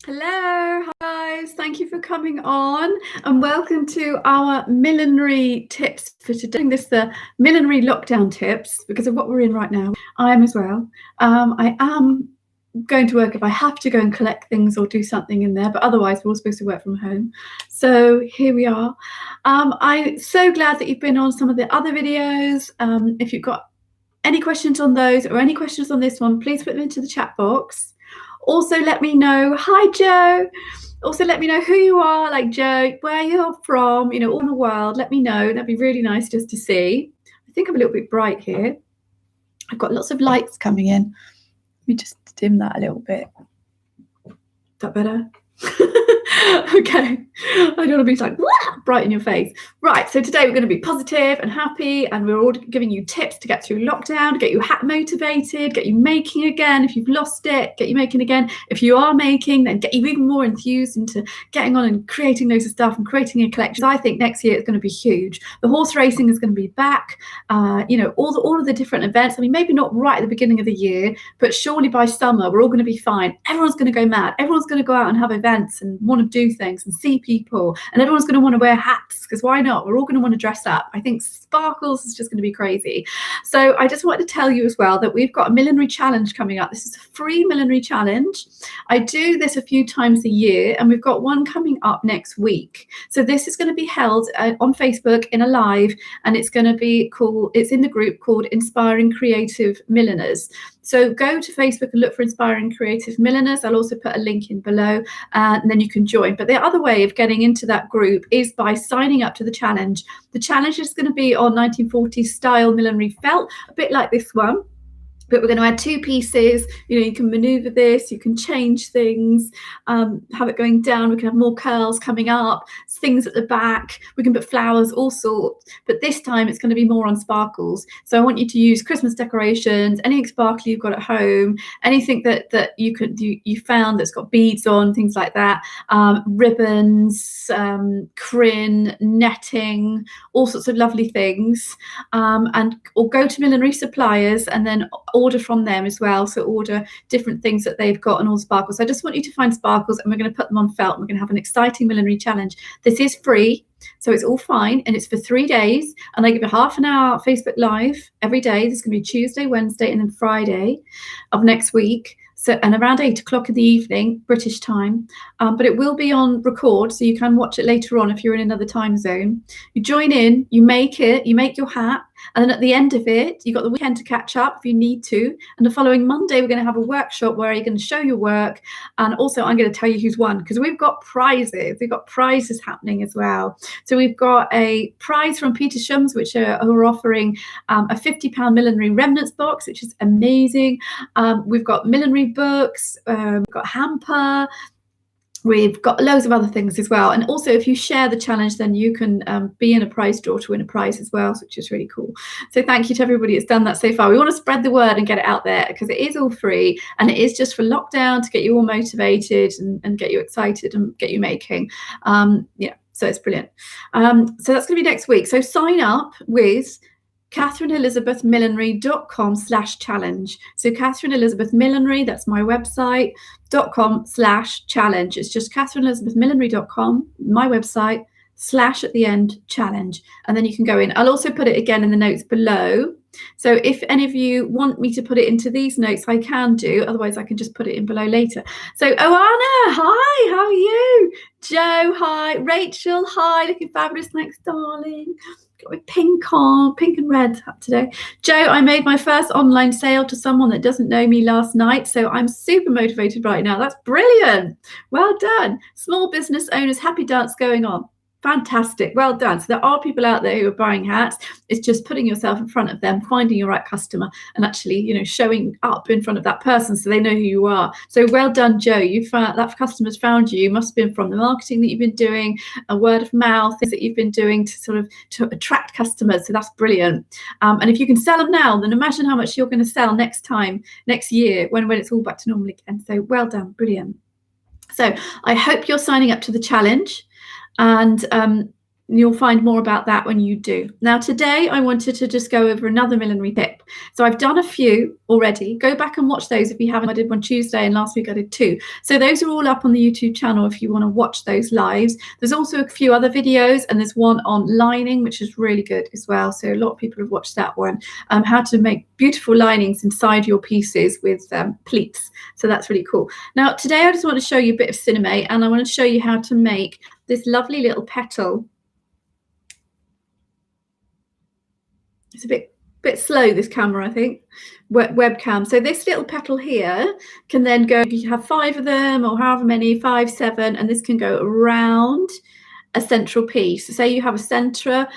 Hello, hi guys, thank you for coming on and welcome to our millinery tips for today. This the millinery lockdown tips because of what we're in right now. I am as well. I am going to work if I have to go and collect things or do something in there, but otherwise we're all supposed to work from home. So here we are. I'm so glad that you've been on some of the other videos. If you've got any questions on those or any questions on this one, please put them into the chat box. Also, let me know. Hi, Joe. Also, let me know who you are, like Joe, where you're from, you know, all in the world. Let me know. That'd be really nice just to see. I think I'm a little bit bright here. I've got lots of lights coming in. Let me just dim that a little bit. Is that better? Okay, I don't want to be like bright in your face. Right, so today we're going to be positive and happy, and we're all giving you tips to get through lockdown, to get you hat motivated, get you making again. If you've lost it, get you making again. If you are making, then get you even more enthused into getting on and creating loads of stuff and creating a collection. I think next year it's going to be huge. The horse racing is going to be back. You know, all of the different events. I mean, maybe not right at the beginning of the year, but surely by summer we're all going to be fine. Everyone's going to go mad. Everyone's going to go out and have events and want to do things and see people, and everyone's going to want to wear hats because why not? We're all going to want to dress up. I think sparkles is just going to be crazy. So I just wanted to tell you as well that we've got a millinery challenge coming up. This is a free millinery challenge. I do this a few times a year, and we've got one coming up next week. So this is going to be held on Facebook in a live, and it's going to be called, it's in the group called Inspiring Creative Milliners. So go to Facebook and look for Inspiring Creative Milliners. I'll also put a link in below, and then you can join. But the other way of getting into that group is by signing up to the challenge. The challenge is going to be on 1940s style millinery felt, a bit like this one. But we're going to add two pieces. You know, you can maneuver this, you can change things, have it going down. We can have more curls coming up, things at the back. We can put flowers, all sorts. But this time it's going to be more on sparkles. So I want you to use Christmas decorations, anything sparkly you've got at home, anything that you found that's got beads on, things like that, ribbons, crin, netting, all sorts of lovely things, or go to millinery suppliers and then order from them as well. So order different things that they've got and all sparkles. So I just want you to find sparkles, and we're going to put them on felt, and we're going to have an exciting millinery challenge. This is free, so it's all fine, and it's for 3 days, and I give a half an hour Facebook live every day. This is going to be Tuesday, Wednesday, and then Friday of next week. So, and around 8 o'clock in the evening, British time, but it will be on record, so you can watch it later on if you're in another time zone. You join in, you make it, you make your hat, and then at the end of it, you've got the weekend to catch up if you need to. And the following Monday, we're going to have a workshop where you're going to show your work, and also I'm going to tell you who's won, because we've got prizes. We've got prizes happening as well. So we've got a prize from Peter Shums, which are offering a £50 millinery remnants box, which is amazing. We've got millinery books, we've got hamper, we've got loads of other things as well. And also if you share the challenge, then you can be in a prize draw to win a prize as well, which is really cool. So thank you to everybody that's done that so far. We want to spread the word and get it out there because it is all free, and it is just for lockdown to get you all motivated and get you excited and get you making. Yeah, so it's brilliant. So that's going to be next week. So sign up with KatherineElizabethMillinery.com/challenge. So Katherine Elizabeth Millinery, that's my website, .com/challenge. It's just KatherineElizabethMillinery.com, my website, / at the end, challenge. And then you can go in. I'll also put it again in the notes below. So if any of you want me to put it into these notes, I can do. Otherwise, I can just put it in below later. So Oana, hi, how are you? Joe, hi. Rachel, hi. Looking fabulous. Thanks, darling. Got my pink on, pink and red up today. Joe, I made my first online sale to someone that doesn't know me last night, so I'm super motivated right now. That's brilliant. Well done. Small business owners, happy dance going on. Fantastic. Well done. So there are people out there who are buying hats. It's just putting yourself in front of them, finding your right customer, and actually, you know, showing up in front of that person so they know who you are. So well done, Joe. You found that customer's found you. You must have been from the marketing that you've been doing, a word of mouth, things that you've been doing to attract customers. So that's brilliant. And if you can sell them now, then imagine how much you're going to sell next year when it's all back to normal again. So well done. Brilliant. So I hope you're signing up to the challenge. And You'll find more about that when you do. Now, today I wanted to just go over another millinery tip. So I've done a few already. Go back and watch those if you haven't. I did one Tuesday and last week I did 2. So those are all up on the YouTube channel if you want to watch those lives. There's also a few other videos, and there's one on lining, which is really good as well. So a lot of people have watched that one. How to make beautiful linings inside your pieces with pleats. So that's really cool. Now, today I just want to show you a bit of cinema, and I want to show you how to make this lovely little petal. It's a bit slow, this camera, I think, webcam. So this little petal here can then go, you have 5 of them or however many, 5, 7, and this can go around a central piece. So say you have a centre,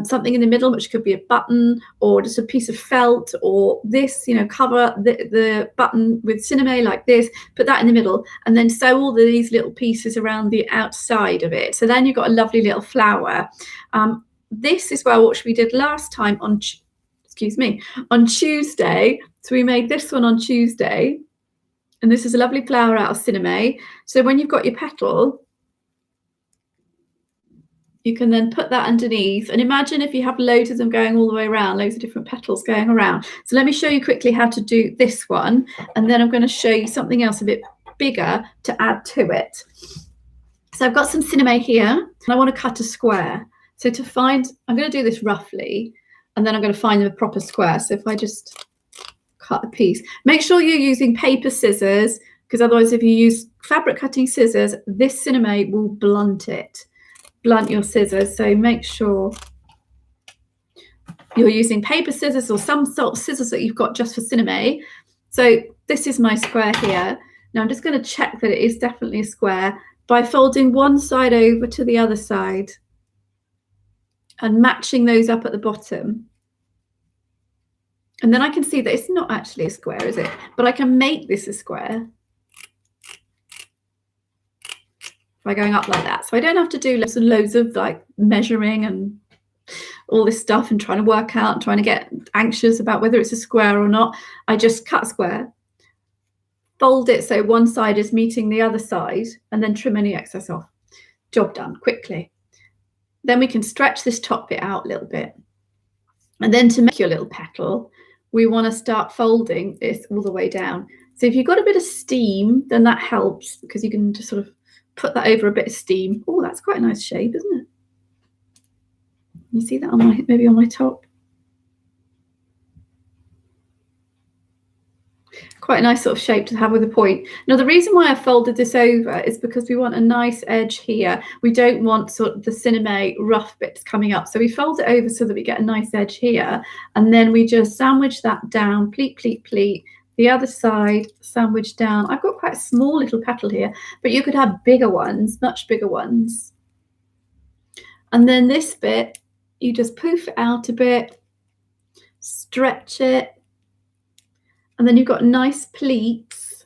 something in the middle, which could be a button or just a piece of felt, or this, you know, cover the button with cinema like this, put that in the middle, and then sew all these little pieces around the outside of it. So then you've got a lovely little flower. This is what we did last time on Tuesday. So we made this one on Tuesday, and this is a lovely flower out of cinema. So when you've got your petal, you can then put that underneath, and imagine if you have loads of them going all the way around, loads of different petals going around. So let me show you quickly how to do this one, and then I'm going to show you something else a bit bigger to add to it. So I've got some cinema here, and I want to cut a square. So to find, I'm going to do this roughly, and then I'm going to find the proper square. So if I just cut a piece, make sure you're using paper scissors, because otherwise if you use fabric cutting scissors, this cinema will blunt your scissors. So make sure you're using paper scissors or some sort of scissors that you've got just for cinema. So this is my square here. Now I'm just going to check that it is definitely a square by folding one side over to the other side and matching those up at the bottom. And then I can see that it's not actually a square, is it? But I can make this a square by going up like that. So I don't have to do loads and loads of like measuring and all this stuff and trying to work out, trying to get anxious about whether it's a square or not. I just cut a square, fold it so one side is meeting the other side, and then trim any excess off. Job done quickly. Then we can stretch this top bit out a little bit. And then to make your little petal, we want to start folding this all the way down. So if you've got a bit of steam, then that helps, because you can just sort of put that over a bit of steam. Oh, that's quite a nice shape, isn't it? You see that on maybe on my top? Quite a nice sort of shape to have with a point. Now, the reason why I folded this over is because we want a nice edge here. We don't want sort of the cinema rough bits coming up. So we fold it over so that we get a nice edge here. And then we just sandwich that down, pleat, pleat, pleat. The other side, sandwich down. I've got quite a small little petal here, but you could have bigger ones, much bigger ones. And then this bit, you just poof it out a bit, stretch it. And then you've got nice pleats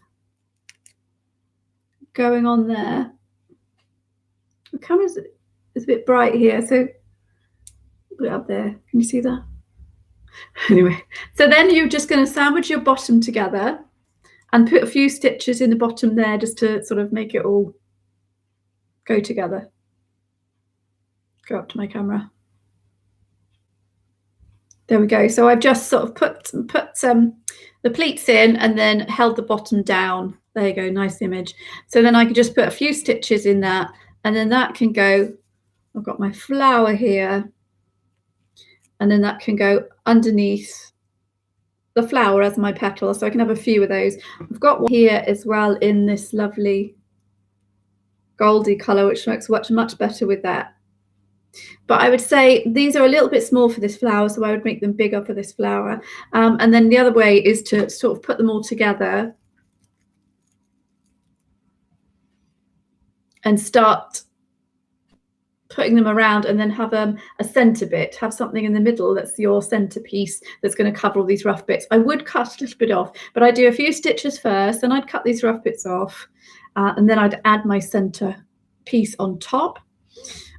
going on there. The camera is a bit bright here, so put it up there. Can you see that? Anyway, so then you're just going to sandwich your bottom together and put a few stitches in the bottom there just to sort of make it all go together. Go up to my camera. There we go. So I've just sort of put the pleats in and then held the bottom down. There you go, nice image. So then I could just put a few stitches in that, and then that can go, I've got my flower here, and then that can go underneath the flower as my petal. So I can have a few of those. I've got one here as well in this lovely goldy colour, which works much better with that. But I would say these are a little bit small for this flower, so I would make them bigger for this flower. And then the other way is to sort of put them all together and start putting them around, and then have a centre bit, have something in the middle that's your centerpiece that's going to cover all these rough bits. I would cut a little bit off, but I do a few stitches first, and I'd cut these rough bits off, and then I'd add my centre piece on top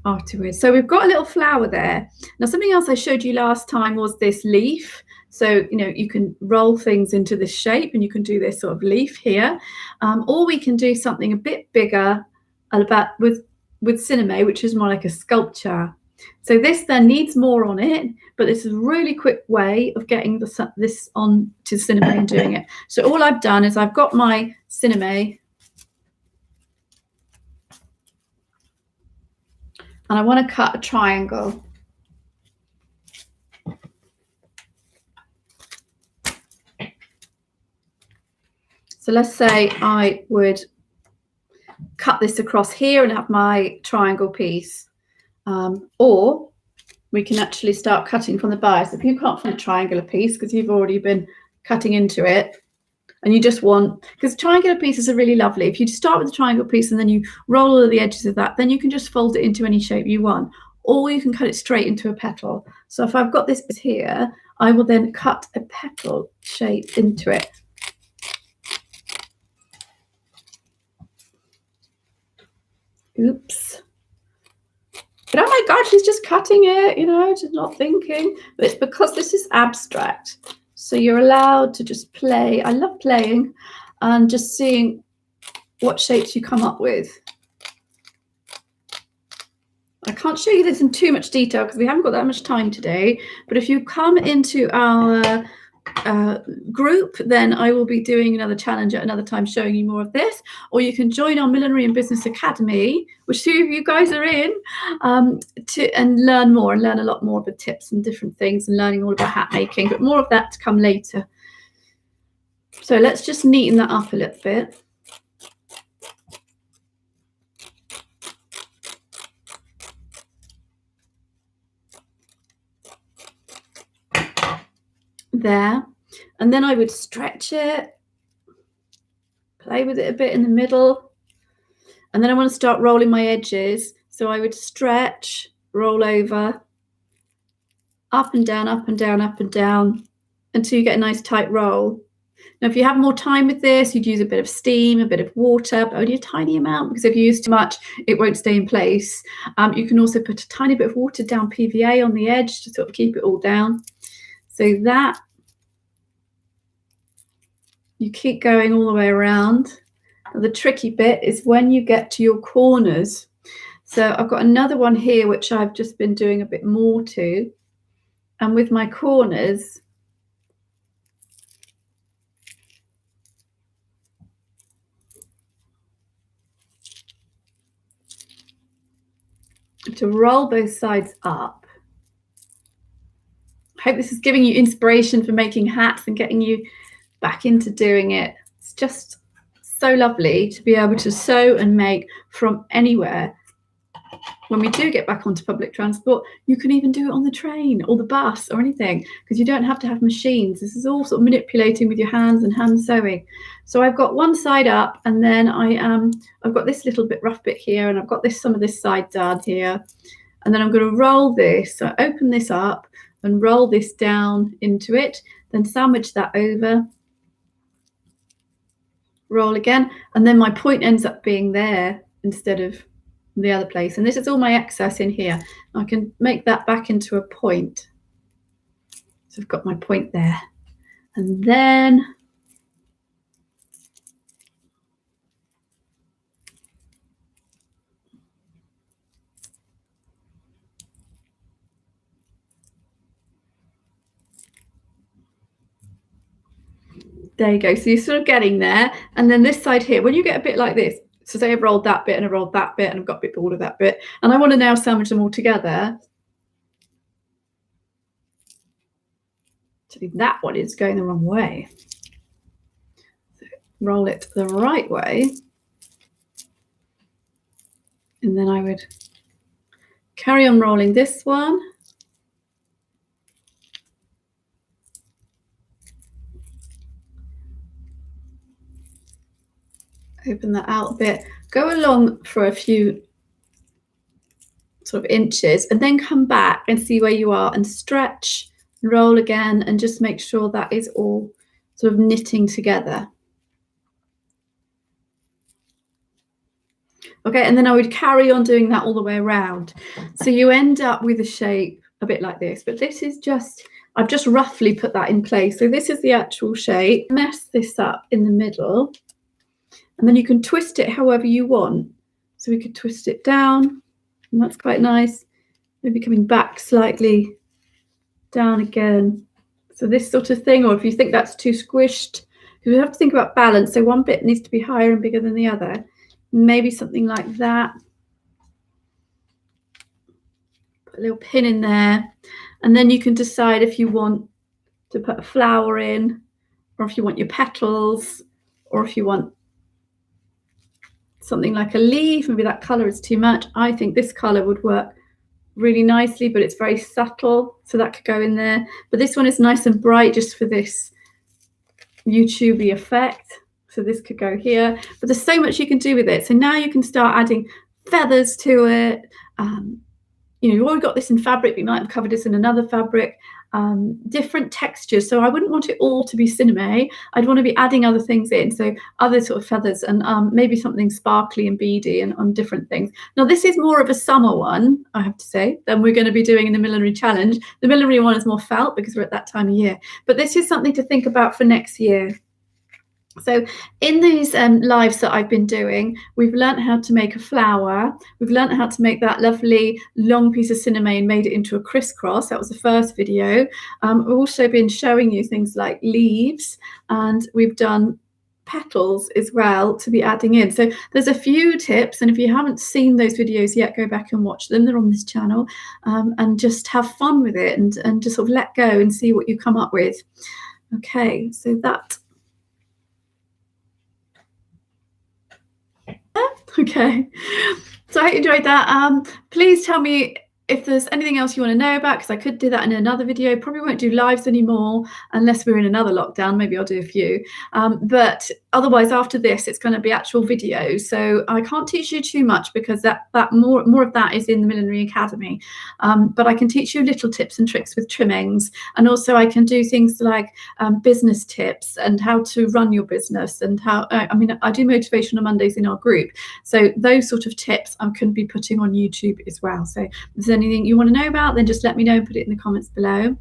afterwards. So we've got a little flower there. Now, something else I showed you last time was this leaf. So, you know, you can roll things into this shape, and you can do this sort of leaf here, or we can do something a bit bigger about with cinema, which is more like a sculpture. So this then needs more on it, but this is a really quick way of getting this on to cinema and doing it. So all I've done is I've got my cinema and I want to cut a triangle. So let's say I would cut this across here and have my triangle piece. Or we can actually start cutting from the bias. If you can't find a triangular piece because you've already been cutting into it and you just want, because triangular pieces are really lovely. If you start with the triangle piece and then you roll all of the edges of that, then you can just fold it into any shape you want, or you can cut it straight into a petal. So if I've got this here, I will then cut a petal shape into it. Oops. But oh my God, she's just cutting it, you know, just not thinking. But it's because this is abstract. So you're allowed to just play. I love playing and just seeing what shapes you come up with. I can't show you this in too much detail because we haven't got that much time today. But if you come into our group, then I will be doing another challenge at another time showing you more of this, or you can join our Millinery and Business Academy, which two of you guys are in, and learn more and learn a lot more of the tips and different things and learning all about hat making, but more of that to come later. So let's just neaten that up a little bit. There, and then I would stretch it, play with it a bit in the middle, and then I want to start rolling my edges. So I would stretch, roll over, up and down, up and down, up and down, until you get a nice tight roll. Now, if you have more time with this, you'd use a bit of steam, a bit of water, but only a tiny amount, because if you use too much, it won't stay in place. You can also put a tiny bit of watered down PVA on the edge to sort of keep it all down. So that you keep going all the way around. And the tricky bit is when you get to your corners. So I've got another one here, which I've just been doing a bit more to. And with my corners, to roll both sides up. I hope this is giving you inspiration for making hats and getting you back into doing it. It's just so lovely to be able to sew and make from anywhere. When we do get back onto public transport, you can even do it on the train or the bus or anything, because you don't have to have machines. This is all sort of manipulating with your hands and hand sewing. So I've got one side up, and then I've got this little bit rough bit here, and I've got some of this side done here, and then I'm going to roll this. So open this up and roll this down into it, then sandwich that over, roll again, and then my point ends up being there instead of the other place. And this is all my excess in here. I can make that back into a point. So I've got my point there. And then there you go. So you're sort of getting there. And then this side here, when you get a bit like this, so say I've rolled that bit and I've rolled that bit and I've got a bit bored of that bit, and I want to now sandwich them all together. Actually, that one is going the wrong way. So roll it the right way. And then I would carry on rolling this one. Open that out a bit, go along for a few sort of inches, and then come back and see where you are and stretch, roll again, and just make sure that is all sort of knitting together. Okay, and then I would carry on doing that all the way around. So you end up with a shape a bit like this, but this is just, I've just roughly put that in place. So this is the actual shape. Mess this up in the middle, and then you can twist it however you want. So we could twist it down, and that's quite nice. maybe coming back slightly down again. So this sort of thing, or if you think that's too squished, because we have to think about balance. So one bit needs to be higher and bigger than the other. Maybe something like that. Put a little pin in there. And then you can decide if you want to put a flower in, or if you want your petals, or if you want something like a leaf. Maybe that color is too much. I think this color would work really nicely, but it's very subtle, so that could go in there. But this one is nice and bright just for this YouTubey effect, so this could go here. But there's so much you can do with it. So now you can start adding feathers to it. You know, you've already got this in fabric, but you might have covered this in another fabric. Different textures. So I wouldn't want it all to be cinema. I'd want to be adding other things in, so other sort of feathers, and maybe something sparkly and beady and on different things. Now this is more of a summer one, I have to say, than we're going to be doing in the Millinery Challenge. The Millinery one is more felt because we're at that time of year, but this is something to think about for next year. So in these lives that I've been doing, we've learned how to make a flower. We've learned how to make that lovely long piece of cinema and made it into a crisscross. That was the first video. We've also been showing you things like leaves, and we've done petals as well to be adding in. So there's a few tips, and if you haven't seen those videos yet, go back and watch them. They're on this channel, and just have fun with it, and just sort of let go and see what you come up with. Okay, so that. Okay, so I hope you enjoyed that. Please tell me if there's anything else you want to know about, because I could do that in another video. Probably won't do lives anymore unless we're in another lockdown. Maybe I'll do a few, but otherwise after this it's going to be actual videos. So I can't teach you too much because that more of that is in the Millinery Academy, but I can teach you little tips and tricks with trimmings, and also I can do things like business tips and how to run your business, and how I mean, I do motivational Mondays in our group, so those sort of tips I can be putting on YouTube as well. So if there's anything you want to know about, then just let me know and put it in the comments below.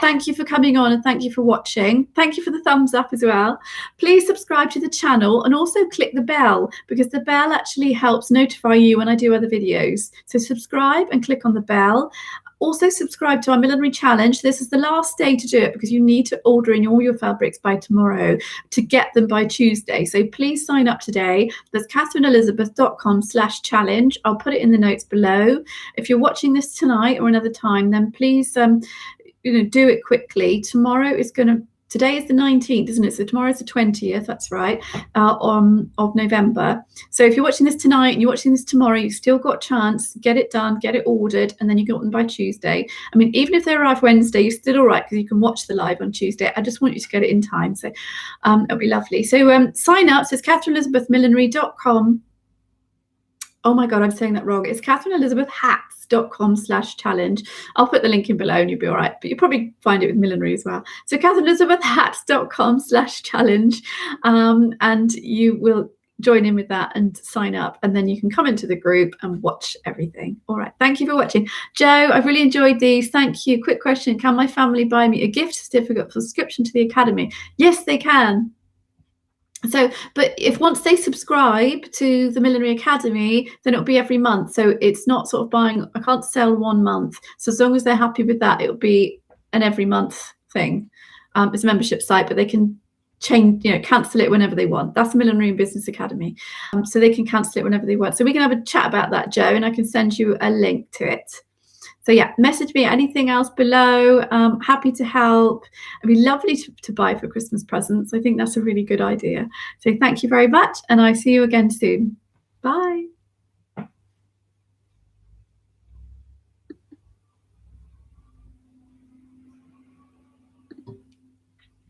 Thank you for coming on, and thank you for watching. Thank you for the thumbs up as well. Please subscribe to the channel and also click the bell, because the bell actually helps notify you when I do other videos. So subscribe and click on the bell. Also subscribe to our Millinery Challenge. This is the last day to do it because you need to order in all your fabrics by tomorrow to get them by Tuesday. So please sign up today. That's katherineelizabeth.com/challenge. I'll put it in the notes below. If you're watching this tonight or another time, then please do it quickly. Today is the 19th, isn't it? So tomorrow's the 20th, that's right, of November. So if you're watching this tonight and you're watching this tomorrow, you've still got a chance. Get it done, get it ordered, and then you get them by Tuesday. I mean, even if they arrive Wednesday, you're still all right because you can watch the live on Tuesday. I just want you to get it in time. So it'll be lovely. So sign up. So it's KatherineElizabethMillinery.com. Oh my God, I'm saying that wrong. It's KatherineElizabethHats.com/challenge. I'll put the link in below and you'll be all right, but you'll probably find it with Millinery as well. So KatherineElizabethHats.com/challenge, and you will join in with that and sign up, and then you can come into the group and watch everything. All right, thank you for watching. Joe, I've really enjoyed these. Thank you. Quick question: can my family buy me a gift certificate for subscription to the Academy? Yes, they can. So, but if once they subscribe to the Millinery Academy, then it'll be every month. So it's not sort of buying, I can't sell 1 month. So as long as they're happy with that, it'll be an every month thing. It's a membership site, but they can change, cancel it whenever they want. That's the Millinery and Business Academy. So they can cancel it whenever they want. So we can have a chat about that, Joe, and I can send you a link to it. So yeah, message me anything else below. Happy to help. It'd be lovely to buy for Christmas presents. I think that's a really good idea. So thank you very much, and I see you again soon. Bye.